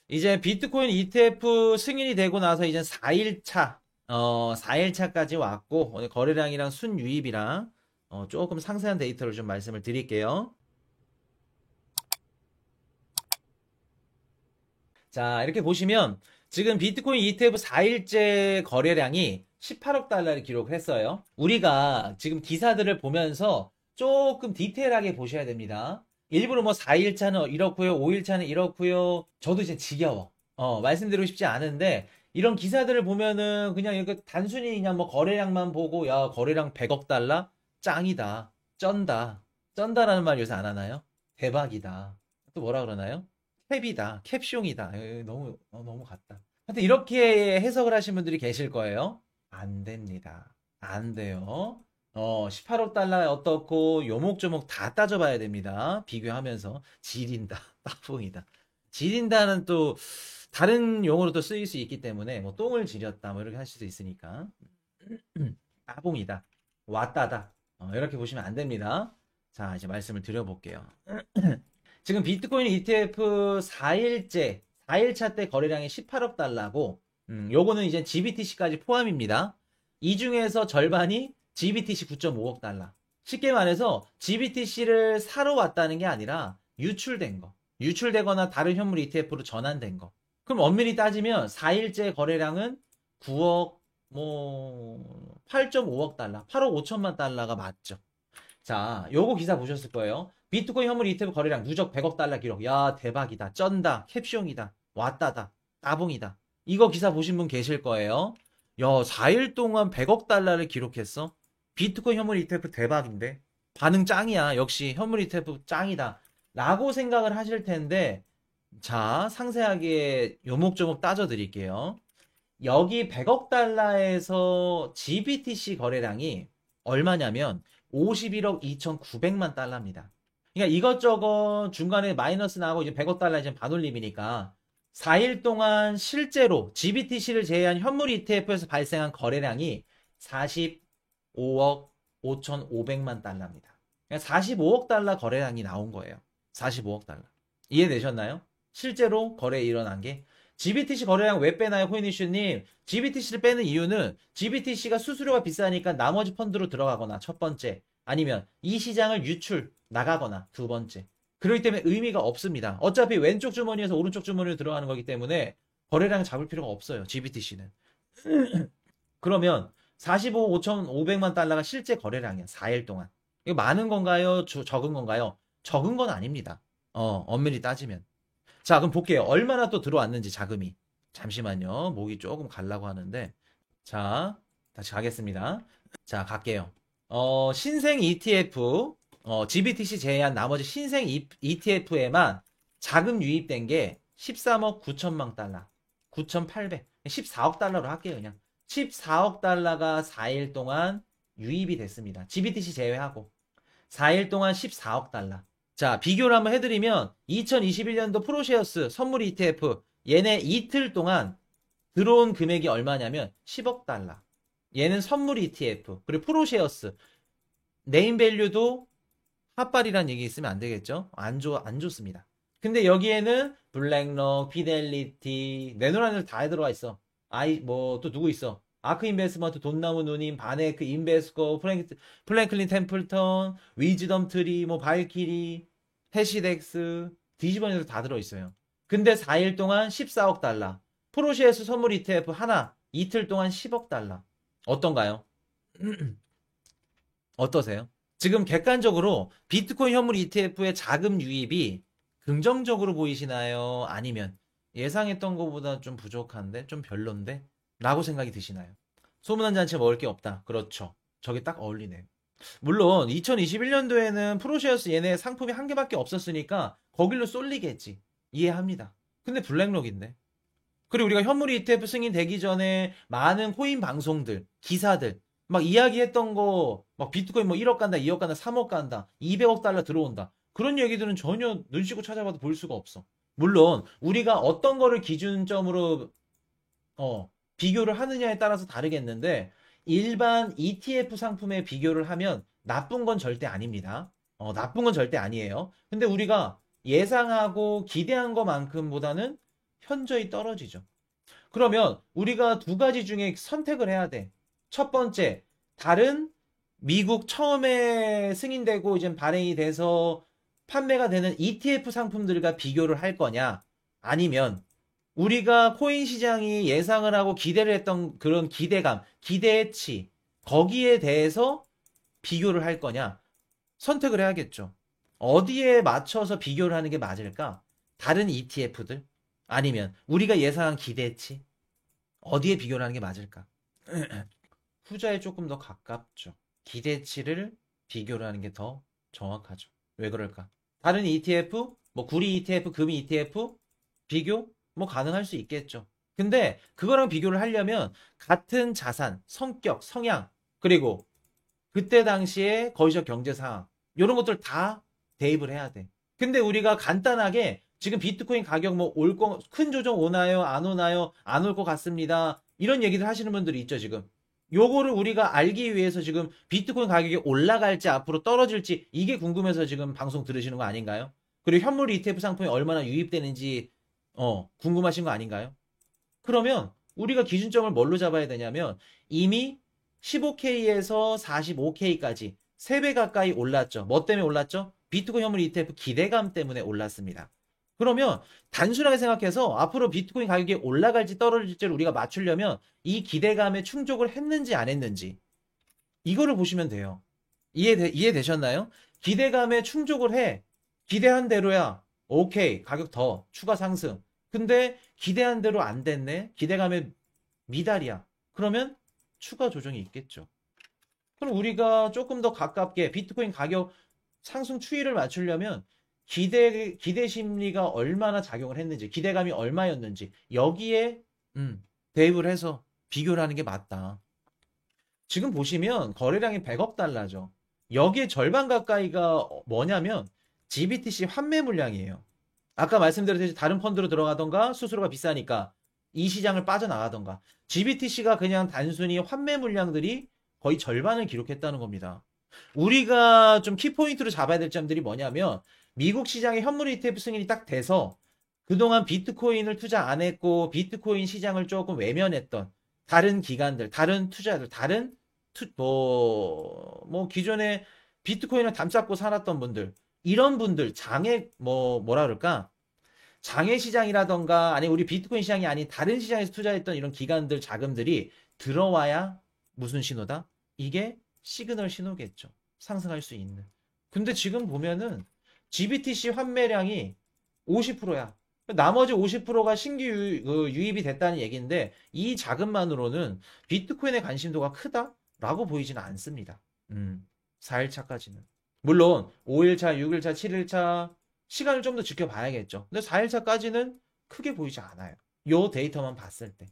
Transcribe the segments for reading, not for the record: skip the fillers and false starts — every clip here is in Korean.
이제 비트코인 ETF 승인이 되고 나서 이제 4일차, 4일차까지 왔고, 오늘 거래량이랑 순유입이랑, 조금 상세한 데이터를 좀 말씀을 드릴게요. 자, 이렇게 보시면, 지금 비트코인 ETF 4일째 거래량이 18억 달러를 기록을 했어요. 우리가 지금 기사들을 보면서 조금 디테일하게 보셔야 됩니다. 일부러 뭐 4일차는 이렇고요, 5일차는 이렇고요. 저도 이제 지겨워. 말씀드리고 싶지 않은데 이런 기사들을 보면은 그냥 이렇게 단순히 그냥 뭐 거래량만 보고 야, 거래량 100억 달러? 짱이다. 쩐다. 쩐다라는 말 요새 안 하나요? 대박이다. 또 뭐라 그러나요? 캡이다. 캡숑이다. 너무 같다. 하여튼 이렇게 해석을 하신 분들이 계실 거예요. 안 됩니다. 안 돼요. 18억 달러 어떻고 요목조목 다 따져봐야 됩니다. 비교하면서 지린다, 따봉이다. 지린다는 또 다른 용어로 또 쓰일 수 있기 때문에 뭐 똥을 지렸다 뭐 이렇게 할 수도 있으니까 따봉이다, 왔다다 이렇게 보시면 안 됩니다. 자 이제 말씀을 드려볼게요. 지금 비트코인 ETF 4일차 때 거래량이 18억 달러고 요거는 이제 GBTC까지 포함입니다. 이 중에서 절반이 GBTC 9.5억 달러. 쉽게 말해서 GBTC를 사러 왔다는 게 아니라 유출된 거. 유출되거나 다른 현물 ETF로 전환된 거. 그럼 엄밀히 따지면 4일째 거래량은 9억, 8.5억 달러, 8억 5천만 달러가 맞죠. 자, 요거 기사 보셨을 거예요. 비트코인 현물 ETF 거래량 누적 100억 달러 기록. 야, 대박이다. 쩐다. 캡숑이다. 왔다다. 따봉이다. 이거 기사 보신 분 계실 거예요. 야, 4일 동안 100억 달러를 기록했어? 비트코인 현물 ETF 대박인데? 반응 짱이야. 역시 현물 ETF 짱이다. 라고 생각을 하실 텐데, 자, 상세하게 요목조목 따져드릴게요. 여기 100억 달러에서 GBTC 거래량이 얼마냐면 51억 2,900만 달러입니다. 그러니까 이것저것 중간에 마이너스 나고 이제 100억 달러 이제 반올림이니까 4일 동안 실제로 GBTC를 제외한 현물 ETF에서 발생한 거래량이 45억 5,500만 달러입니다. 그러니까 45억 달러 거래량이 나온 거예요. 45억 달러. 이해되셨나요? 실제로 거래 일어난 게. GBTC 거래량 왜 빼나요, 코인이슈님? GBTC를 빼는 이유는 GBTC가 수수료가 비싸니까 나머지 펀드로 들어가거나 첫 번째, 아니면 이 시장을 유출 나가거나 두 번째. 그렇기 때문에 의미가 없습니다. 어차피 왼쪽 주머니에서 오른쪽 주머니로 들어가는 거기 때문에 거래량 잡을 필요가 없어요, GBTC는. 그러면 45억 5,500만 달러가 실제 거래량이야, 4일 동안. 이거 많은 건가요? 적은 건가요? 적은 건 아닙니다. 엄밀히 따지면. 자, 그럼 볼게요. 얼마나 또 들어왔는지 자금이. 잠시만요. 목이 조금 갈라고 하는데. 자, 다시 가겠습니다. 자, 갈게요. 신생 ETF, GBTC 제외한 나머지 신생 ETF에만 자금 유입된 게 13억 9천만 달러. 9,800. 14억 달러로 할게요, 그냥. 14억 달러가 4일 동안 유입이 됐습니다. GBTC 제외하고. 4일 동안 14억 달러. 자, 비교를 한번 해드리면 2021년도 프로쉐어스 선물 ETF 얘네 이틀 동안 들어온 금액이 얼마냐면 10억 달러. 얘는 선물 ETF 그리고 프로쉐어스 네임밸류도 핫발이란 얘기 있으면 안 되겠죠? 안 좋습니다. 근데 여기에는 블랙록, 피델리티, 내노란을 다 들어가 있어. 뭐 또 누구 있어? 아크 인베스먼트, 돈나무 누님, 바네크, 인베스코, 플랭클린 템플턴, 위즈덤 트리, 뭐 발키리, 해시덱스, 디지번에도 다 들어있어요. 근데 4일 동안 14억 달러. 프로시에스 선물 ETF 하나, 이틀 동안 10억 달러. 어떤가요? 어떠세요? 지금 객관적으로 비트코인 현물 ETF의 자금 유입이 긍정적으로 보이시나요? 아니면 예상했던 것보다 좀 부족한데? 좀 별론데? 라고 생각이 드시나요? 소문난 잔치에 먹을 게 없다. 그렇죠. 저게 딱 어울리네요. 물론 2021년도에는 프로쉐어스 얘네 상품이 한 개밖에 없었으니까 거길로 쏠리겠지. 이해합니다. 근데 블랙록인데. 그리고 우리가 현물 ETF 승인되기 전에 많은 코인 방송들, 기사들 막 이야기했던 거 막 비트코인 뭐 1억 간다, 2억 간다, 3억 간다, 200억 달러 들어온다. 그런 얘기들은 전혀 눈치고 찾아봐도 볼 수가 없어. 물론 우리가 어떤 거를 기준점으로 비교를 하느냐에 따라서 다르겠는데 일반 ETF 상품에 비교를 하면 나쁜 건 절대 아닙니다. 나쁜 건 절대 아니에요. 근데 우리가 예상하고 기대한 것만큼보다는 현저히 떨어지죠. 그러면 우리가 두 가지 중에 선택을 해야 돼. 첫 번째, 다른 미국 처음에 승인되고 이제 발행이 돼서 판매가 되는 ETF 상품들과 비교를 할 거냐? 아니면 우리가 코인 시장이 예상을 하고 기대를 했던 그런 기대감, 기대치, 거기에 대해서 비교를 할 거냐? 선택을 해야겠죠. 어디에 맞춰서 비교를 하는 게 맞을까? 다른 ETF들? 아니면 우리가 예상한 기대치? 어디에 비교를 하는 게 맞을까? 후자에 조금 더 가깝죠. 기대치를 비교를 하는 게 더 정확하죠. 왜 그럴까? 다른 ETF, 뭐 구리 ETF, 금이 ETF 비교 뭐 가능할 수 있겠죠. 근데 그거랑 비교를 하려면 같은 자산, 성격, 성향, 그리고 그때 당시에 거시적 경제 상황 이런 것들 다 대입을 해야 돼. 근데 우리가 간단하게 지금 비트코인 가격 뭐 큰 조정 오나요? 안 오나요? 안 올 것 같습니다. 이런 얘기들 하시는 분들이 있죠, 지금. 요거를 우리가 알기 위해서 지금 비트코인 가격이 올라갈지 앞으로 떨어질지 이게 궁금해서 지금 방송 들으시는 거 아닌가요? 그리고 현물 ETF 상품이 얼마나 유입되는지 궁금하신 거 아닌가요? 그러면 우리가 기준점을 뭘로 잡아야 되냐면 이미 15K에서 45K까지 3배 가까이 올랐죠. 뭐 때문에 올랐죠? 비트코인 현물 ETF 기대감 때문에 올랐습니다. 그러면 단순하게 생각해서 앞으로 비트코인 가격이 올라갈지 떨어질지를 우리가 맞추려면 이 기대감에 충족을 했는지 안 했는지 이거를 보시면 돼요. 이해되셨나요? 기대감에 충족을 해. 기대한 대로야. 오케이. 가격 더 추가 상승. 근데 기대한 대로 안 됐네. 기대감에 미달이야. 그러면 추가 조정이 있겠죠. 그럼 우리가 조금 더 가깝게 비트코인 가격 상승 추이를 맞추려면 기대 심리가 얼마나 작용을 했는지, 기대감이 얼마였는지 여기에 대입을 해서 비교를 하는 게 맞다. 지금 보시면 거래량이 100억 달러죠. 여기에 절반 가까이가 뭐냐면 GBTC 환매 물량이에요. 아까 말씀드렸듯이 다른 펀드로 들어가던가 수수료가 비싸니까 이 시장을 빠져나가던가 GBTC가 그냥 단순히 환매 물량들이 거의 절반을 기록했다는 겁니다. 우리가 좀 키포인트로 잡아야 될 점들이 뭐냐면 미국 시장의 현물 ETF 승인이 딱 돼서 그동안 비트코인을 투자 안 했고 비트코인 시장을 조금 외면했던 다른 기관들, 다른 투자들, 다른 기존에 비트코인을 담쌓고 살았던 분들, 이런 분들, 뭐라 그럴까? 장외 시장이라던가, 아니, 우리 비트코인 시장이 아닌 다른 시장에서 투자했던 이런 기관들, 자금들이 들어와야 무슨 신호다? 이게 시그널 신호겠죠. 상승할 수 있는. 근데 지금 보면은 GBTC 환매량이 50%야. 나머지 50%가 신규 유입이 됐다는 얘기인데 이 자금만으로는 비트코인의 관심도가 크다라고 보이지는 않습니다. 4일차까지는. 물론 5일차, 6일차, 7일차 시간을 좀 더 지켜봐야겠죠. 근데 4일차까지는 크게 보이지 않아요. 요 데이터만 봤을 때.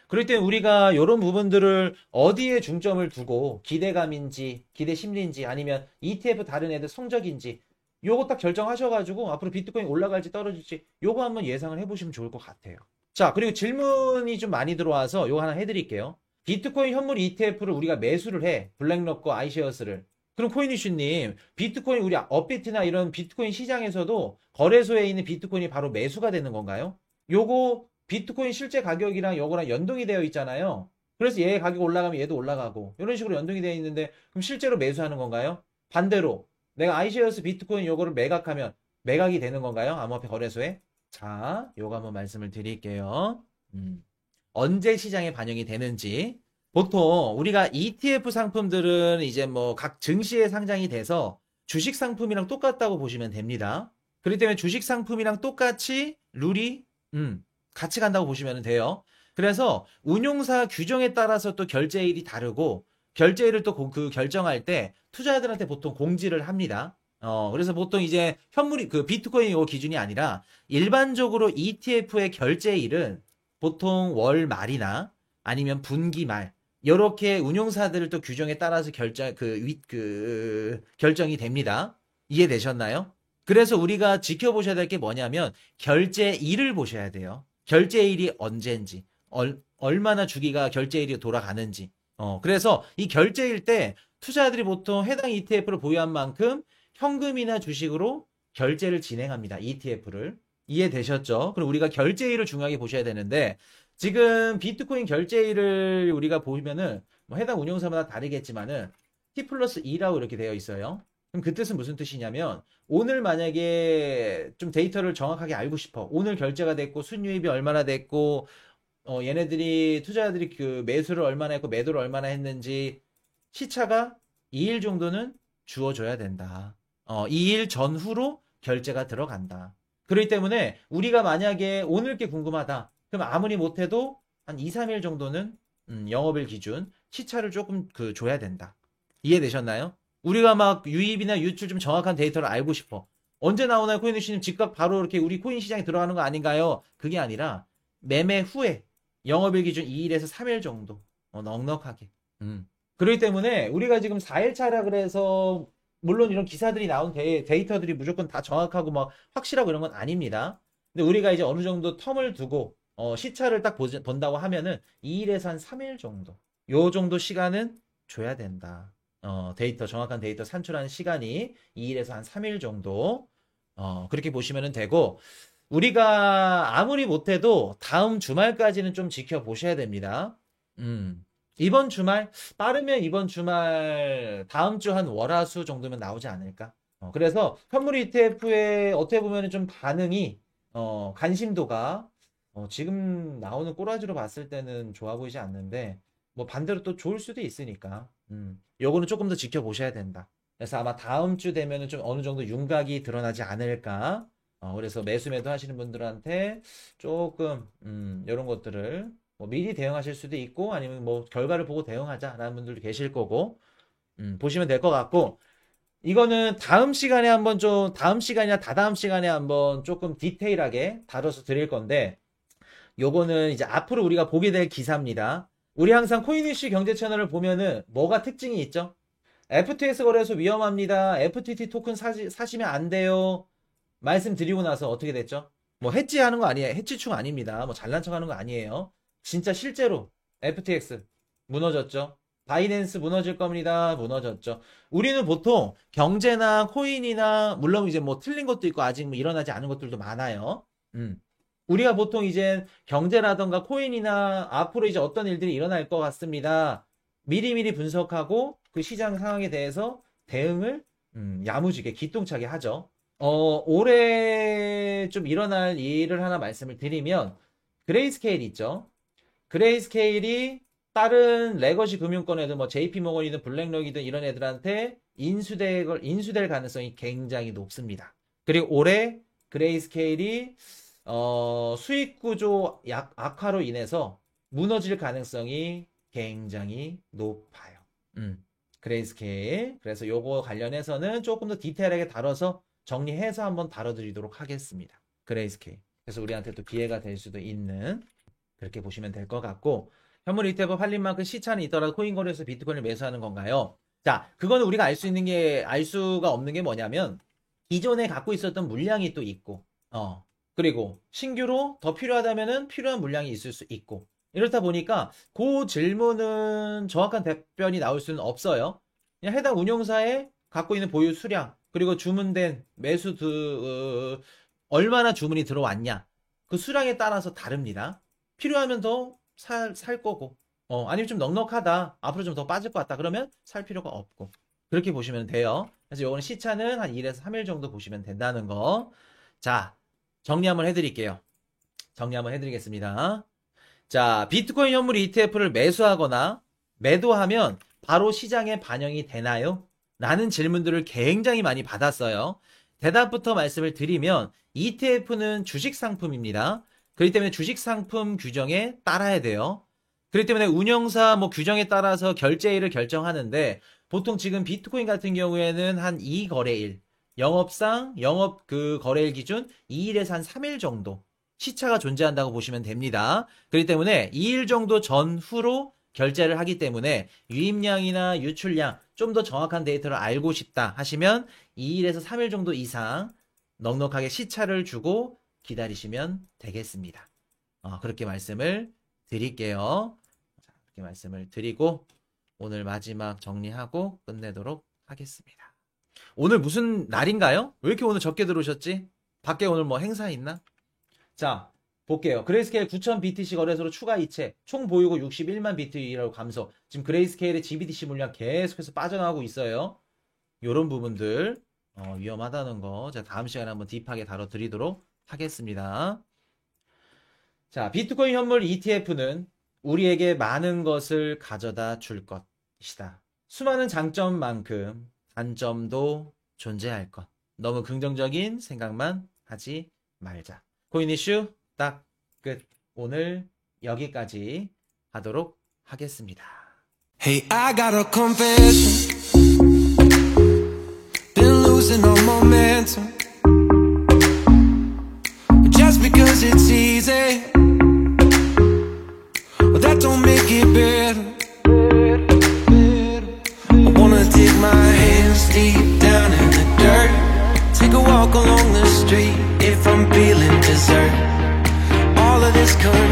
그럴 때 우리가 이런 부분들을 어디에 중점을 두고 기대감인지 기대 심리인지 아니면 ETF 다른 애들 성적인지 요거 딱 결정하셔가지고 앞으로 비트코인 올라갈지 떨어질지 요거 한번 예상을 해보시면 좋을 것 같아요. 자, 그리고 질문이 좀 많이 들어와서 요거 하나 해드릴게요. 비트코인 현물 ETF를 우리가 매수를 해. 블랙록과 아이쉐어스를. 그럼 코인이슈님, 비트코인 우리 업비트나 이런 비트코인 시장에서도 거래소에 있는 비트코인이 바로 매수가 되는 건가요? 요거 비트코인 실제 가격이랑 요거랑 연동이 되어 있잖아요. 그래서 얘 가격 올라가면 얘도 올라가고 이런 식으로 연동이 되어 있는데 그럼 실제로 매수하는 건가요? 반대로 내가 아이쉐어스 비트코인 요거를 매각하면 매각이 되는 건가요? 암호화폐 거래소에? 자, 요거 한번 말씀을 드릴게요. 언제 시장에 반영이 되는지. 보통 우리가 ETF 상품들은 이제 뭐 각 증시에 상장이 돼서 주식 상품이랑 똑같다고 보시면 됩니다. 그렇기 때문에 주식 상품이랑 똑같이 룰이 같이 간다고 보시면 돼요. 그래서 운용사 규정에 따라서 또 결제일이 다르고 결제일을 또 그 결정할 때 투자자들한테 보통 공지를 합니다. 그래서 보통 이제 현물이 그 비트코인 요 기준이 아니라 일반적으로 ETF의 결제일은 보통 월 말이나 아니면 분기 말 이렇게 운용사들을 또 규정에 따라서 결정이 됩니다. 이해되셨나요? 그래서 우리가 지켜보셔야 될 게 뭐냐면 결제일을 보셔야 돼요. 결제일이 언제인지, 얼마나 주기가 결제일이 돌아가는지. 그래서 이 결제일 때 투자자들이 보통 해당 ETF를 보유한 만큼 현금이나 주식으로 결제를 진행합니다. ETF를. 이해되셨죠? 그럼 우리가 결제일을 중요하게 보셔야 되는데 지금 비트코인 결제일을 우리가 보면은 뭐 해당 운용사마다 다르겠지만은 T 플러스 2라고 이렇게 되어 있어요. 그럼 그 뜻은 무슨 뜻이냐면 오늘 만약에 좀 데이터를 정확하게 알고 싶어. 오늘 결제가 됐고 순유입이 얼마나 됐고 얘네들이 투자자들이 그 매수를 얼마나 했고 매도를 얼마나 했는지 시차가 2일 정도는 주어줘야 된다. 2일 전후로 결제가 들어간다. 그렇기 때문에 우리가 만약에 오늘 게 궁금하다. 그럼 아무리 못해도 한 2, 3일 정도는 영업일 기준 시차를 조금 줘야 된다. 이해되셨나요? 우리가 막 유입이나 유출 좀 정확한 데이터를 알고 싶어. 언제 나오나요? 코인이시님 즉각 바로 이렇게 우리 코인 시장에 들어가는 거 아닌가요? 그게 아니라 매매 후에 영업일 기준 2일에서 3일 정도 넉넉하게. 그렇기 때문에 우리가 지금 4일 차라 그래서 물론 이런 기사들이 나온 데이터들이 무조건 다 정확하고 막 확실하고 이런 건 아닙니다. 근데 우리가 이제 어느 정도 텀을 두고 시차를 딱 본다고 하면은 2일에서 한 3일 정도. 요 정도 시간은 줘야 된다. 데이터 정확한 데이터 산출하는 시간이 2일에서 한 3일 정도. 그렇게 보시면 되고 우리가 아무리 못해도 다음 주말까지는 좀 지켜보셔야 됩니다. 이번 주말, 빠르면 이번 주말, 다음 주 한 월화수 정도면 나오지 않을까? 그래서 현물 ETF의 어떻게 보면 좀 반응이, 관심도가, 지금 나오는 꼬라지로 봤을 때는 좋아 보이지 않는데, 뭐 반대로 또 좋을 수도 있으니까, 요거는 조금 더 지켜보셔야 된다. 그래서 아마 다음 주 되면은 좀 어느 정도 윤곽이 드러나지 않을까? 그래서 매수 매도 하시는 분들한테 조금, 이런 것들을 뭐 미리 대응하실 수도 있고 아니면 뭐 결과를 보고 대응하자라는 분들도 계실 거고 보시면 될 것 같고 이거는 다음 시간에 한번 좀 다음 시간이나 다다음 시간에 한번 조금 디테일하게 다뤄서 드릴 건데 요거는 이제 앞으로 우리가 보게 될 기사입니다. 우리 항상 코인 이슈 경제 채널을 보면은 뭐가 특징이 있죠? FTX 거래소 위험합니다. FTT 토큰 사시면 안 돼요. 말씀드리고 나서 어떻게 됐죠? 뭐 해지하는 거 아니에요. 해지충 아닙니다. 뭐 잘난 척하는 거 아니에요. 진짜 실제로 FTX 무너졌죠. 바이낸스 무너질 겁니다. 무너졌죠. 우리는 보통 경제나 코인이나 물론 이제 뭐 틀린 것도 있고 아직 뭐 일어나지 않은 것들도 많아요. 우리가 보통 이제 경제라던가 코인이나 앞으로 이제 어떤 일들이 일어날 것 같습니다. 미리미리 분석하고 그 시장 상황에 대해서 대응을 야무지게 기똥차게 하죠. 올해 좀 일어날 일을 하나 말씀을 드리면 그레이스케일 있죠. 그레이스케일이 다른 레거시 금융권 애들 뭐 JP모건이든 블랙록이든 이런 애들한테 인수될 가능성이 굉장히 높습니다. 그리고 올해 그레이스케일이 수익 구조 악화로 인해서 무너질 가능성이 굉장히 높아요. 그레이스케일. 그래서 요거 관련해서는 조금 더 디테일하게 다뤄서 정리해서 한번 다뤄드리도록 하겠습니다. 그레이스케일. 그래서 우리한테 또 기회가 될 수도 있는 그렇게 보시면 될 것 같고 현물 ETF 팔린 만큼 시차는 있더라도 코인 거래에서 비트코인을 매수하는 건가요? 자, 그거는 우리가 알 수가 없는 게 뭐냐면 기존에 갖고 있었던 물량이 또 있고 그리고 신규로 더 필요하다면은 필요한 물량이 있을 수 있고 이렇다 보니까 그 질문은 정확한 답변이 나올 수는 없어요. 그냥 해당 운용사에 갖고 있는 보유 수량 그리고 주문된 매수 얼마나 주문이 들어왔냐 그 수량에 따라서 다릅니다. 필요하면 더 살 거고 아니면 좀 넉넉하다 앞으로 좀 더 빠질 것 같다 그러면 살 필요가 없고 그렇게 보시면 돼요. 그래서 요거는 시차는 한 1에서 3일 정도 보시면 된다는 거. 자, 정리 한번 해드릴게요. 정리 한번 해드리겠습니다. 자, 비트코인 현물 ETF를 매수하거나 매도하면 바로 시장에 반영이 되나요? 라는 질문들을 굉장히 많이 받았어요. 대답부터 말씀을 드리면 ETF는 주식 상품입니다. 그렇기 때문에 주식 상품 규정에 따라야 돼요. 그렇기 때문에 운영사 뭐 규정에 따라서 결제일을 결정하는데 보통 지금 비트코인 같은 경우에는 한 2거래일, 영업상 영업 그 거래일 기준 2일에서 한 3일 정도 시차가 존재한다고 보시면 됩니다. 그렇기 때문에 2일 정도 전후로 결제를 하기 때문에 유입량이나 유출량 좀 더 정확한 데이터를 알고 싶다 하시면 2일에서 3일 정도 이상 넉넉하게 시차를 주고 기다리시면 되겠습니다. 그렇게 말씀을 드릴게요. 그렇게 말씀을 드리고 오늘 마지막 정리하고 끝내도록 하겠습니다. 오늘 무슨 날인가요? 왜 이렇게 오늘 적게 들어오셨지? 밖에 오늘 뭐 행사 있나? 자, 볼게요. 그레이스케일 9000 BTC 거래소로 추가 이체, 총 보유고 61만 BTC라고 감소. 지금 그레이스케일의 GBTC 물량 계속해서 빠져나가고 있어요. 요런 부분들 위험하다는 거 제가 다음 시간에 한번 딥하게 다뤄드리도록 하겠습니다. 자, 비트코인 현물 ETF는 우리에게 많은 것을 가져다 줄 것이다. 수많은 장점만큼 단점도 존재할 것. 너무 긍정적인 생각만 하지 말자. 코인 이슈 딱 끝. 오늘 여기까지 하도록 하겠습니다. Hey, I got a confession. Been losing all momentum. Just because it's easy, well, that don't make it better. I wanna dig my hands deep down in the dirt. Take a walk along the street if I'm feeling dessert. All of this comes